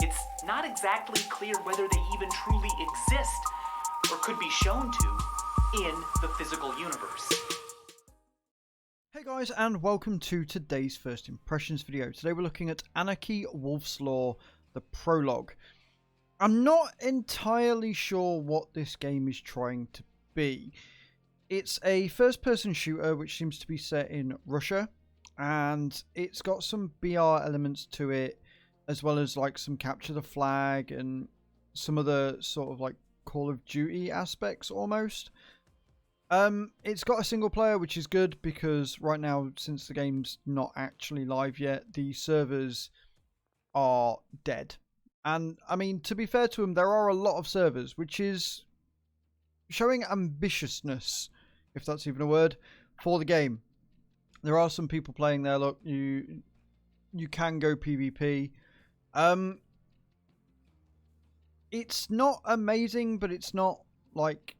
it's not exactly clear whether they even truly exist or could be shown to in the physical universe. Hey guys, and welcome to today's first impressions video. Today we're looking at Anarchy Wolf's Law, the prologue. I'm not entirely sure what this game is trying to be. It's a first-person shooter which seems to be set in Russia, and it's got some BR elements to it, as well as like some capture the flag and some other sort of like Call of Duty aspects almost. It's got a single player, which is good because right now, since the game's not actually live yet, the servers are dead. And I mean, to be fair to them, there are a lot of servers, which is showing ambitiousness, if that's even a word, for the game. There are some people playing there. Look, you can go PvP. It's not amazing, but it's not like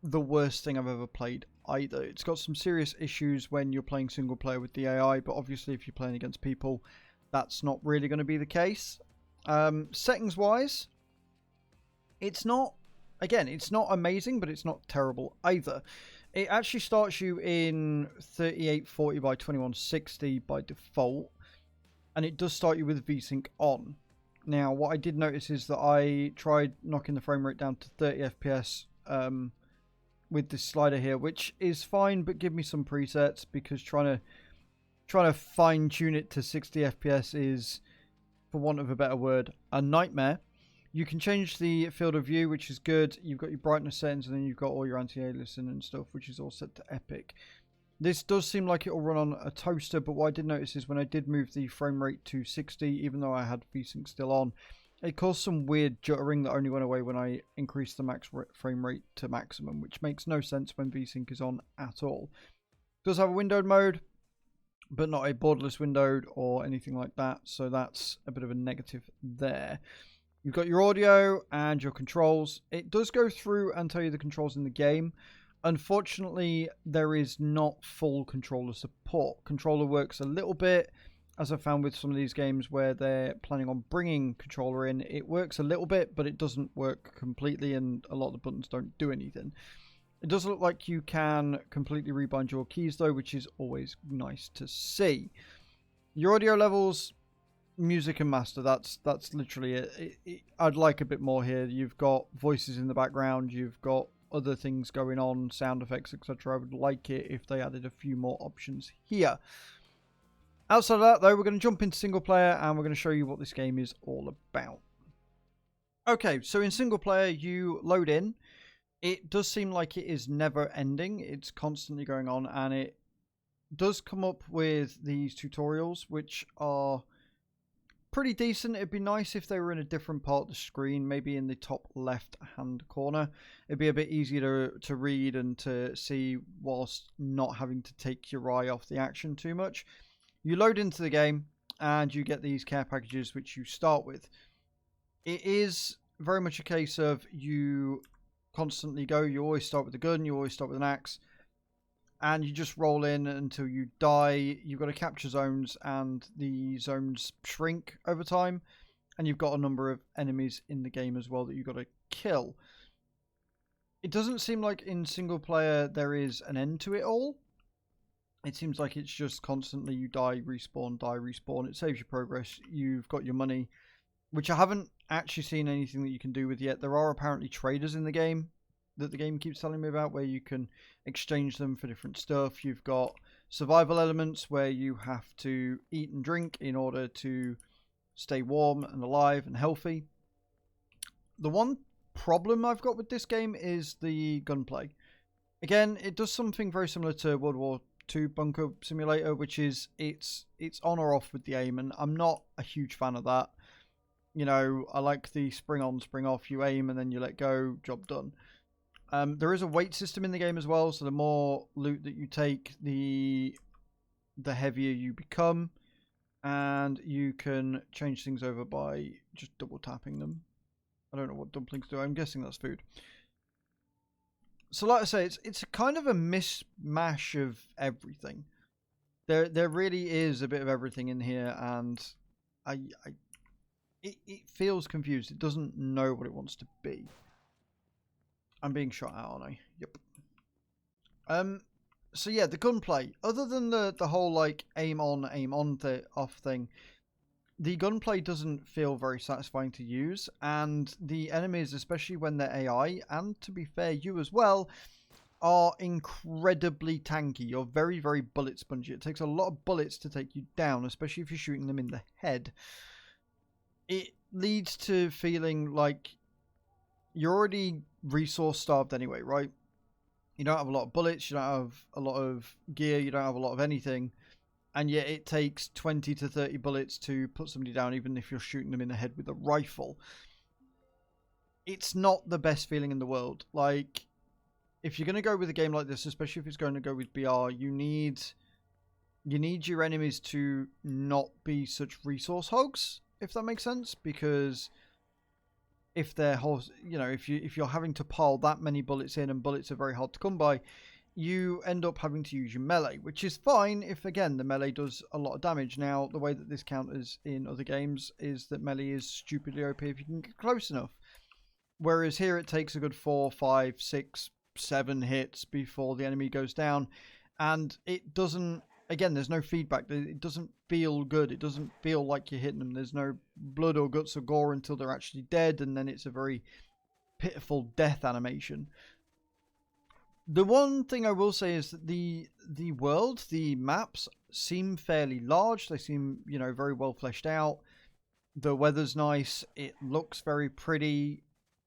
the worst thing I've ever played either. It's got some serious issues when you're playing single player with the AI, but obviously if you're playing against people, that's not really going to be the case. Settings wise, it's not, again, it's not amazing, but it's not terrible either. It actually starts you in 3840 by 2160 by default, and it does start you with VSync on. Now, what I did notice is that I tried knocking the frame rate down to 30 FPS with this slider here, which is fine, but give me some presets, because trying to fine tune it to 60 FPS is, for want of a better word, a nightmare. You can change the field of view, which is good. You've got your brightness settings, and then you've got all your anti-aliasing and stuff, which is all set to epic. This does seem like it will run on a toaster, but what I did notice is when I did move the frame rate to 60, even though I had VSync still on, it caused some weird juttering that only went away when I increased the max frame rate to maximum, which makes no sense when VSync is on at all. It does have a windowed mode, but not a borderless windowed or anything like that, so that's a bit of a negative there. You've got your audio and your controls. It does go through and tell you the controls in the game. Unfortunately, there is not full controller support. Controller works a little bit, as I found with some of these games where they're planning on bringing controller in. It works a little bit, but it doesn't work completely, and a lot of the buttons don't do anything. It does look like you can completely rebind your keys though, which is always nice to see. Your audio levels, music and master, that's literally it. I'd like a bit more here. You've got voices in the background, you've got other things going on, sound effects, etc. I would like it if they added a few more options here. Outside of that though, we're going to jump into single player and we're going to show you what this game is all about. Okay, so in single player you load in. It does seem like it is never ending. It's constantly going on, and it does come up with these tutorials which are pretty decent. It'd be nice if they were in a different part of the screen, maybe in the top left hand corner. It'd be a bit easier to read and to see whilst not having to take your eye off the action too much. You load into the game and you get these care packages which you start with. It is very much a case of you constantly go, you always start with a gun, you always start with an axe, and you just roll in until you die. You've got to capture zones, and the zones shrink over time, and you've got a number of enemies in the game as well that you've got to kill. It doesn't seem like in single player there is an end to it all. It seems like it's just constantly you die, respawn, die, respawn. It saves you progress. You've got your money, which I haven't actually seen anything that you can do with yet. There are apparently traders in the game that the game keeps telling me about, where you can exchange them for different stuff. You've got survival elements where you have to eat and drink in order to stay warm and alive and healthy. The one problem I've got with this game is the gunplay. Again, it does something very similar to World War II Bunker Simulator, which is it's on or off with the aim, and I'm not a huge fan of that. You know, I like the spring on, spring off. You aim and then you let go, job done. There is a weight system in the game as well, so the more loot that you take, the heavier you become, and you can change things over by just double tapping them. I don't know what dumplings do. I'm guessing that's food. So like I say, it's a kind of a mishmash of everything. There really is a bit of everything in here, and it feels confused. It doesn't know what it wants to be. I'm being shot at, aren't I? Yep. So yeah, the gunplay. Other than the whole like aim on, off thing, the gunplay doesn't feel very satisfying to use, and the enemies, especially when they're AI, and to be fair, you as well, are incredibly tanky. You're very, very bullet spongy. It takes a lot of bullets to take you down, especially if you're shooting them in the head. It leads to feeling like you're already resource starved anyway, right? You don't have a lot of bullets, you don't have a lot of gear, you don't have a lot of anything, and yet it takes 20 to 30 bullets to put somebody down, even if you're shooting them in the head with a rifle. It's not the best feeling in the world. Like, if you're going to go with a game like this, especially if it's going to go with BR, you need your enemies to not be such resource hogs, if that makes sense, because if they're, you know, if you're having to pile that many bullets in, and bullets are very hard to come by, you end up having to use your melee, which is fine if, again, the melee does a lot of damage. Now, the way that this counters in other games is that melee is stupidly OP if you can get close enough. Whereas here it takes a good 4, 5, 6, 7 hits before the enemy goes down. And it doesn't, again, there's no feedback. It doesn't feel good. It doesn't feel like you're hitting them. There's no blood or guts or gore until they're actually dead. And then it's a very pitiful death animation. The one thing I will say is that the world, the maps seem fairly large. They seem, you know, very well fleshed out. The weather's nice. It looks very pretty.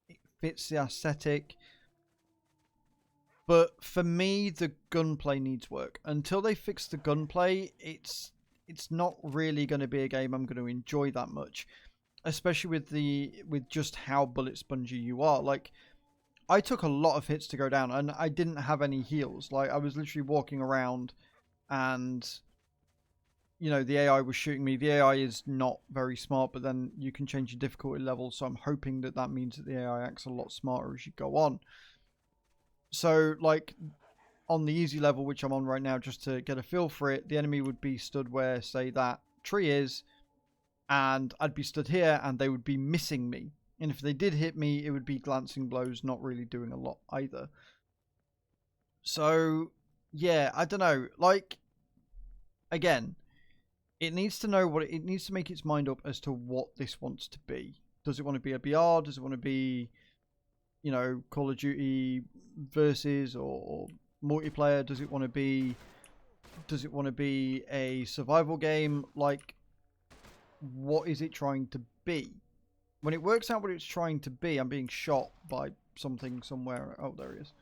It fits the aesthetic. But for me, the gunplay needs work. Until they fix the gunplay, it's not really going to be a game I'm going to enjoy that much. Especially with just how bullet spongy you are. Like, I took a lot of hits to go down, and I didn't have any heals. Like, I was literally walking around, and, you know, the AI was shooting me. The AI is not very smart, but then you can change your difficulty level, so I'm hoping that that means that the AI acts a lot smarter as you go on. So, like, on the easy level, which I'm on right now, just to get a feel for it, the enemy would be stood where, say, that tree is, and I'd be stood here, and they would be missing me. And if they did hit me, it would be glancing blows, not really doing a lot either. So, yeah, I don't know. Like, again, it needs to know what it needs to make its mind up as to what this wants to be. Does it want to be a BR? Does it want to be, you know, Call of Duty versus or multiplayer? Does it want to be a survival game? Like, what is it trying to be? When it works out what it's trying to be, I'm being shot by something somewhere. Oh, there he is.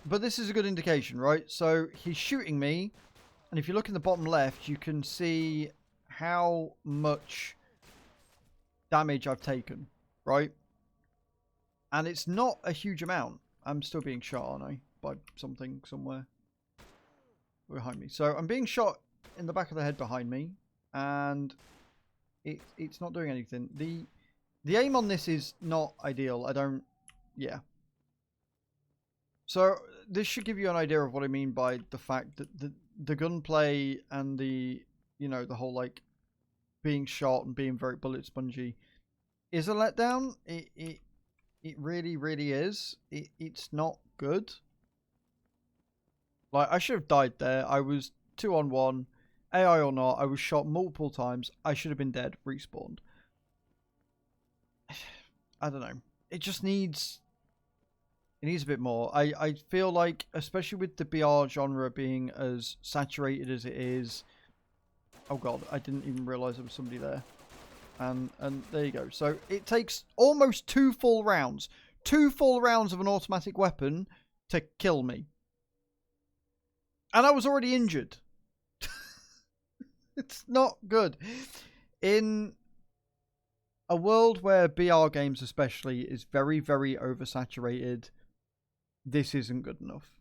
But this is a good indication, right? So he's shooting me, and if you look in the bottom left, you can see how much damage I've taken, right? And it's not a huge amount. I'm still being shot, aren't I? By something somewhere behind me. So I'm being shot in the back of the head behind me, and it's not doing anything. The aim on this is not ideal. Yeah. So this should give you an idea of what I mean by the fact that the gunplay and the, you know, the whole, like, being shot and being very bullet spongy is a letdown. It really, really is. It's not good. Like, I should have died there. I was 2-on-1, AI or not. I was shot multiple times. I should have been dead, respawned. I don't know. It just needs... It needs a bit more. I feel like, especially with the BR genre being as saturated as it is... Oh god, I didn't even realise there was somebody there. And there you go. So it takes almost 2 full rounds. 2 full rounds of an automatic weapon to kill me. And I was already injured. It's not good. In a world where BR games especially is very, very oversaturated, this isn't good enough.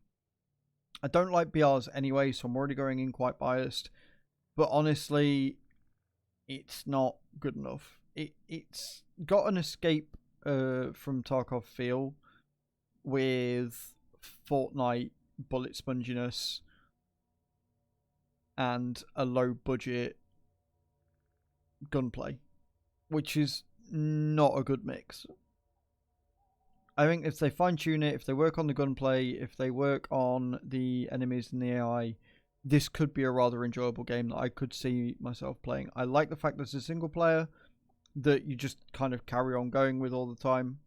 I don't like BRs anyway, so I'm already going in quite biased. But honestly, it's not good enough. It's got an escape from Tarkov feel with Fortnite bullet sponginess and a low budget gunplay. which is not a good mix. I think if they fine-tune it, if they work on the gunplay, if they work on the enemies and the AI, this could be a rather enjoyable game that I could see myself playing. I like the fact that it's a single player that you just kind of carry on going with all the time.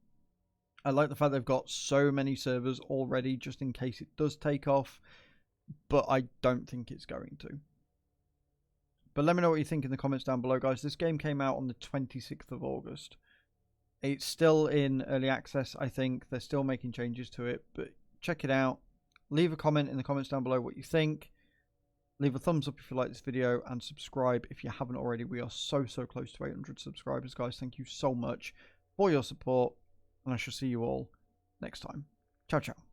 I like the fact they've got so many servers already just in case it does take off, but I don't think it's going to. But let me know what you think in the comments down below, guys. This game came out on the 26th of August. It's still in early access, I think. They're still making changes to it, but check it out. Leave a comment in the comments down below what you think. Leave a thumbs up if you like this video, and subscribe if you haven't already. We are so close to 800 subscribers, guys. Thank you so much for your support, and I shall see you all next time. Ciao, ciao.